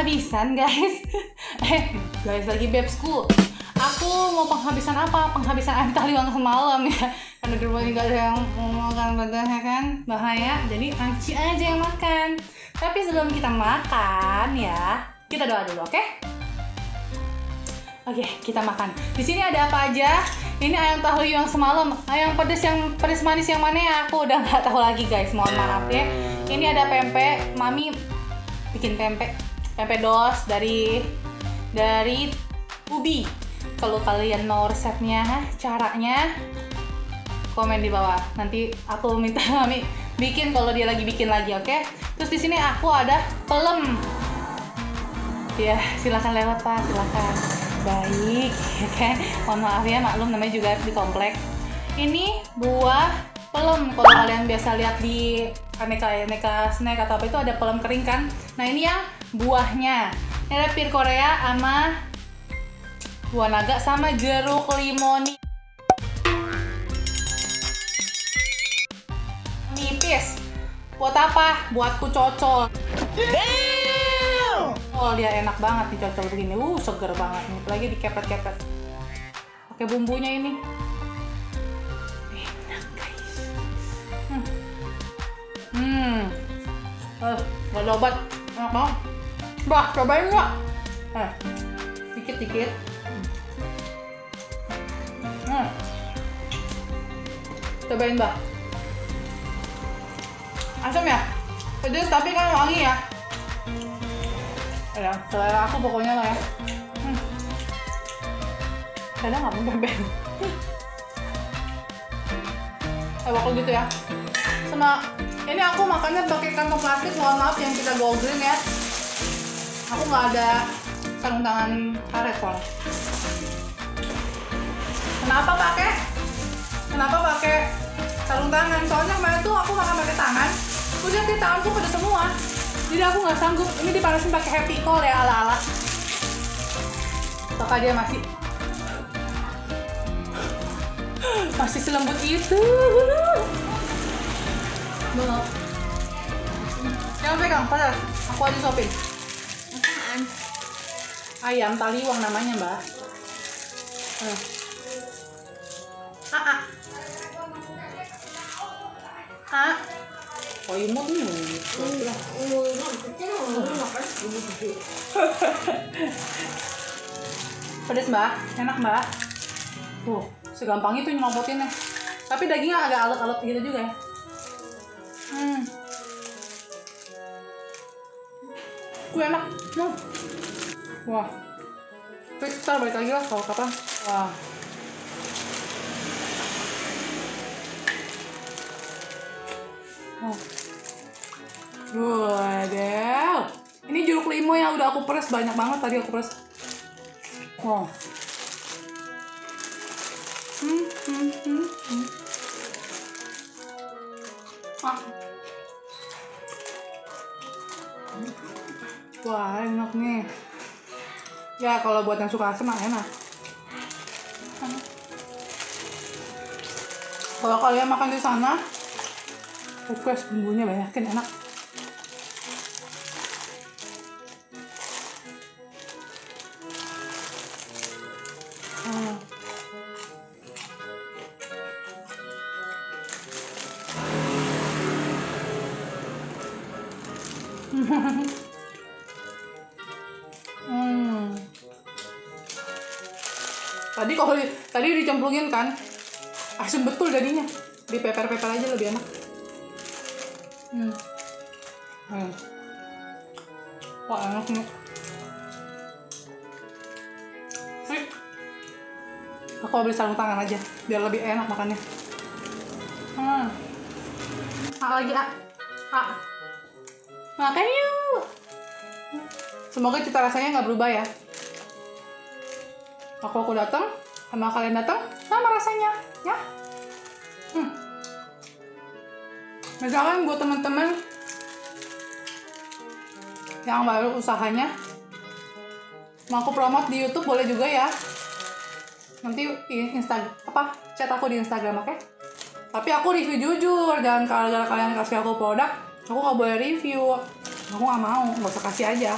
penghabisan guys. Guys, lagi babesku. Aku mau penghabisan apa? Penghabisan air taliwang semalam ya. Karena di rumah juga ada yang mau makan padahal kan bahaya. Jadi Anci aja yang makan. Tapi sebelum kita makan ya, kita doa dulu, oke? Oke, kita makan. Di sini ada apa aja? Ini ayam taliwang semalam. Ayam pedes manis yang mana ya? Aku udah nggak tahu lagi guys. Mohon maaf ya. Ini ada pempek. Mami bikin pempek dos dari ubi. Kalau kalian mau resepnya, caranya komen di bawah. Nanti aku minta Mami bikin kalau dia lagi bikin lagi, oke? Terus di sini aku ada pelem. Ya, silakan lewat Pak, silakan. Baik, ya kan? Mohon maaf ya, maklum namanya juga di komplek. Ini buah pelem. Kalau kalian biasa lihat di aneka snack atau apa itu ada pelem kering kan? Nah ini yang buahnya. Ini ada pir Korea sama buah naga sama jeruk limoni. Nipis. Buat apa? Buatku cocol. Oh dia enak banget dicocol begini. Seger banget nih. Apalagi dikepet-kepet. Pakai bumbunya ini. Enak guys. Gak ada obat. Enak banget. Bah, cobain nggak? Dikit-dikit. Cobain bah. Asam ya? Pedes tapi kan wangi ya. Ya, selera aku pokoknya lah ya. Kadang nggak beben. Waktu gitu ya. Sama ini aku makannya pakai kantong plastik. Mohon maaf yang kita go green ya. Aku nggak ada sarung tangan karet soalnya. Kenapa pakai sarung tangan? Soalnya kemarin tuh aku makan pakai tangan. Udah di tanganku pada semua. Jadi aku nggak sanggup. Ini dipanasin pakai happy cold ya ala-ala. Apakah dia masih selembut itu? Belum. Jangan pegang, padahal aku aja sopin. Apaan? Ayam taliwang namanya, Mbak. Oh, imut nih. Pedes, Mbak. Enak, Mbak. Tuh, segampang itu nyelopotinnya. Tapi dagingnya agak alot-alot gitu juga ya. Enak. Wah. Terus kita balik lagi lah kalau kapan. Wah. Waduh. Ini jeruk limau yang udah aku peres banyak banget tadi aku peres. Wow. Wah, enak nih. Ya kalau buat yang suka asam enak. Kalau kalian makan di sana, request bumbunya banyakin, enak. Tadi dicemplungin kan, asam betul jadinya. Dipeper-peper aja lebih enak. Wah enak nih. Aku beli sarung tangan aja, biar lebih enak makannya. Lagi makan yuk. Semoga cita rasanya nggak berubah ya. Aku datang, sama kalian datang, sama rasanya, ya. Misalkan buat teman-teman yang baru usahanya, mau aku promote di YouTube boleh juga ya. Nanti chat aku di Instagram, oke? Tapi aku review jujur, jangan kalau kalian kasih aku produk, aku nggak boleh review. Aku nggak mau, nggak usah kasih aja.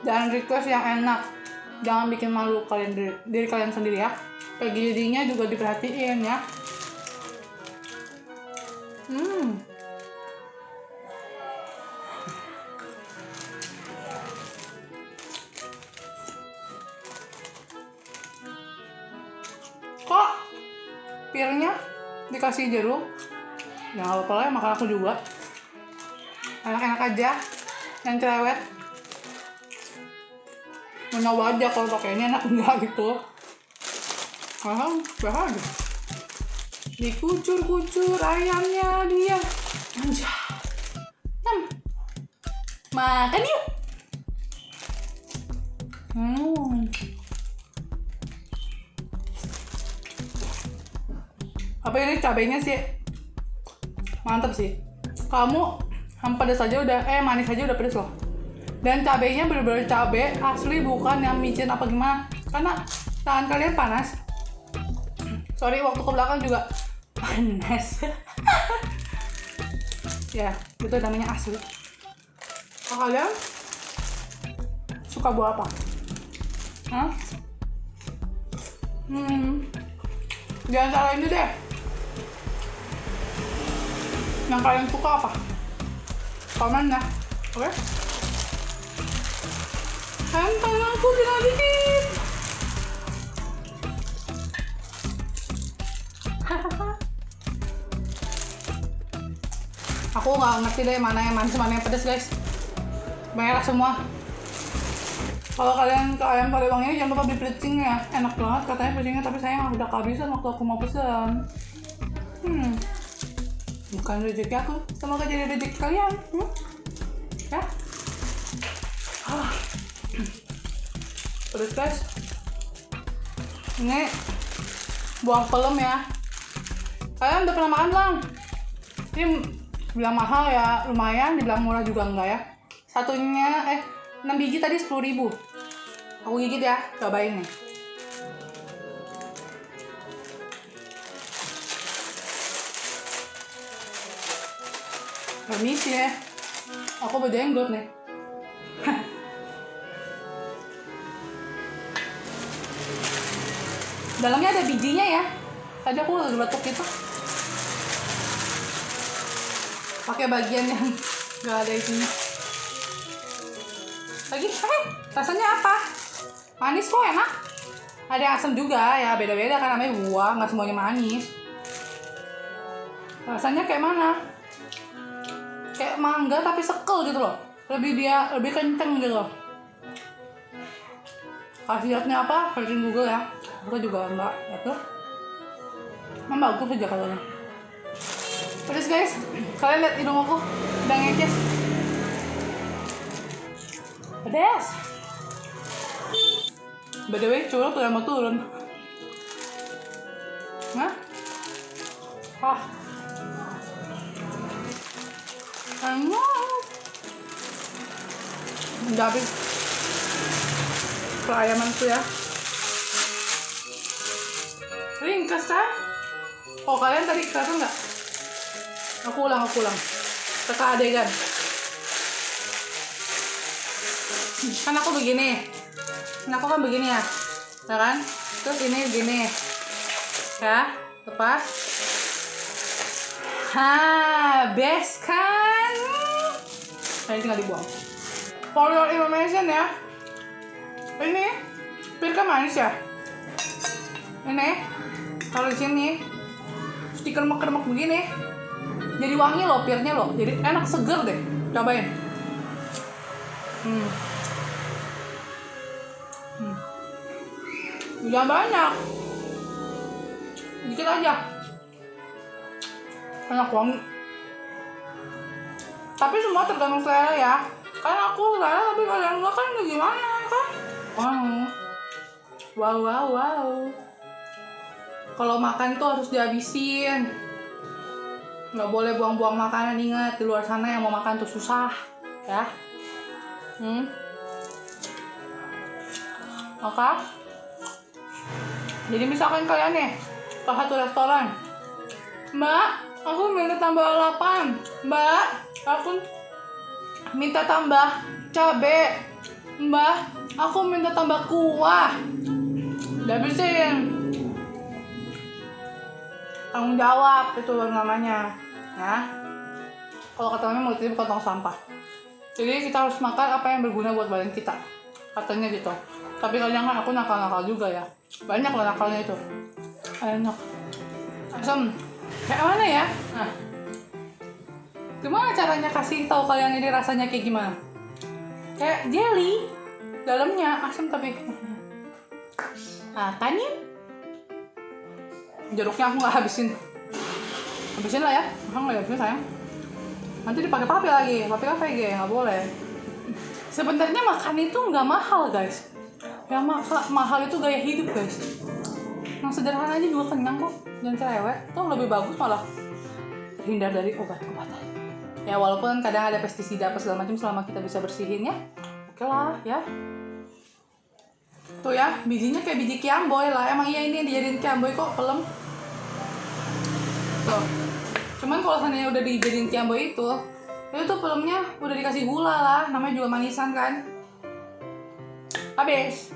Jangan request yang enak, jangan bikin malu kalian diri kalian sendiri ya. Giginya juga diperhatiin ya. Kok pirnya dikasih jeruk? Ya nggak apa-apa lah, makan aku juga. Enak-enak aja, yang cerewet. Mau nyoba aja kalau pakai ini enak enggak gitu. Bahaya. Dikucur-kucur ayamnya dia. Anjay. Makan yuk. Apa ini cabenya sih? Mantap sih. Kamu pedas aja udah, manis aja udah pedas loh. Dan cabenya bener-bener cabe asli, bukan yang micin apa gimana. Karena tangan kalian panas. Sorry, waktu ke belakang juga panas. Ya, itu namanya asli. Kalian suka buah apa? Hah? Jangan salah ini deh. Yang kalian suka apa? Komen ya, oke? Tangan aku kena dikit. Aku nggak ngerti deh mana yang manis mana yang pedas guys. Merah semua. Kalau kalian ke ayam Palembang ini jangan lupa beli pecingnya, enak banget katanya pecingnya, tapi sayang udah kehabisan waktu aku mau pesan. Bukan rezeki aku, semoga jadi rezeki kalian. Ya. Pedas guys. Ini buah pelem ya. Kalian udah pernah makan belum? Ini bilang mahal ya, lumayan. Dibilang murah juga enggak ya. Satunya 6 biji tadi 10.000. Aku gigit ya, cobain nih. Permisi ya, aku berjenggot nih. Dalamnya ada bijinya ya. Tadi aku udah geletuk itu. Pakai bagian yang gak ada isinya. Lagi, rasanya apa? Manis kok, enak. Ada yang asam juga ya, beda-beda kan namanya buah, nggak semuanya manis. Rasanya kayak mana? Kayak mangga tapi sekel gitu loh. Lebih kenceng gitu loh. Khasiatnya apa? Searching Google ya. Aku juga enggak, itu. Memang bagus aja katanya. Terus guys, kalian lihat hidung aku udah ngeces. Pedas. By the way, curug udah mau turun. Enak. Udah habis pelayanan tuh ya. Ringkas kan? Oh, kalian tadi kelihatan nggak? Aku ulang. Teka adegan. Kan aku begini. Aku kan begini ya. Ya kan? Terus ini begini. Ya, lepas. Best kan? Nah, ini tinggal dibuang. For your information ya. Ini pir kan manis ya. Ini kalau di sini stiker remek begini. Jadi wangi loh pirnya loh. Jadi enak, seger deh. Cobain. Jangan banyak. Dikit aja. Enak wangi. Tapi semua tergantung selera ya. Kan aku selera tapi kalian enggak kan gimana kan? Wow. Kalau makan itu harus dihabisin. Nggak boleh buang-buang makanan, ingat. Di luar sana yang mau makan tuh susah. Ya. Oke. Jadi misalkan kalian nih ke satu restoran. Mbak, aku minta tambah 8. Mbak, aku minta tambah cabe. Mbah, aku minta tambah kuah. Udah habisin. Tanggung jawab itu namanya. Ya. Kalau kata Mami mulut ini bukan tong sampah. Jadi kita harus makan apa yang berguna buat badan kita. Katanya gitu. Tapi kadang kan aku nakal-nakal juga ya. Banyak loh nakalnya itu. Enak. Asam. Kayak mana ya? Nah. Gimana caranya kasih tahu kalian ini rasanya kayak gimana? Kayak jelly. Dalamnya asam tapi. Nah, kan ya? Jeruknya aku nggak habisin. Habisin lah ya. Aku nggak habisin sayang. Nanti dipakai papi lagi. Papi kan VG, nggak boleh. Sebenarnya makan itu nggak mahal guys. Yang mahal itu gaya hidup guys. Yang sederhana aja juga kenyang kok. Jangan cerewet. Tuh lebih bagus malah terhindar dari obat-obatan. Ya walaupun kadang ada pestisida apa segala macam, selama kita bisa bersihin ya. Oke lah ya. Tuh ya, bijinya kayak biji kiamboy lah. Emang iya ini yang dijadiin kiamboy kok, pelem. Tuh. Cuman kalau seandainya udah dijadiin kiamboy itu tuh pelemnya udah dikasih gula lah. Namanya juga manisan kan. Habis.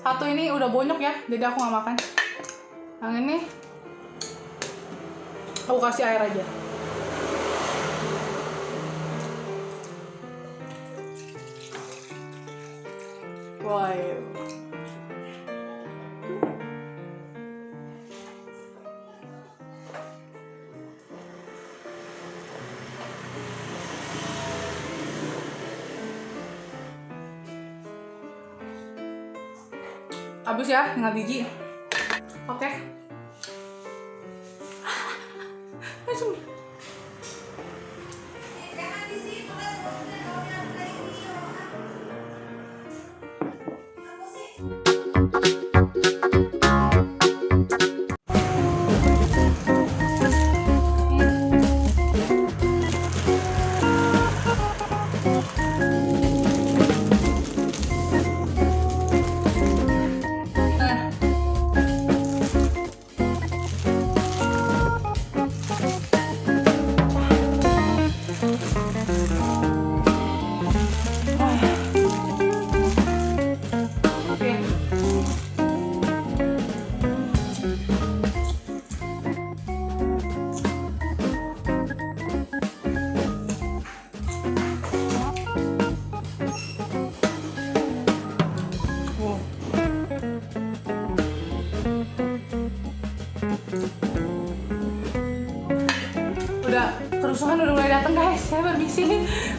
Satu ini udah bonyok ya, jadi aku nggak makan. Yang ini aku kasih air aja. Wow. Habis ya, tinggal biji. Oke. Langsung. Kerusuhan udah mulai datang guys, saya permisi.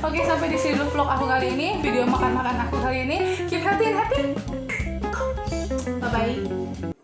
Oke, sampai di sini dulu vlog aku kali ini, video makan-makan aku kali ini. Keep healthy and happy. Bye bye.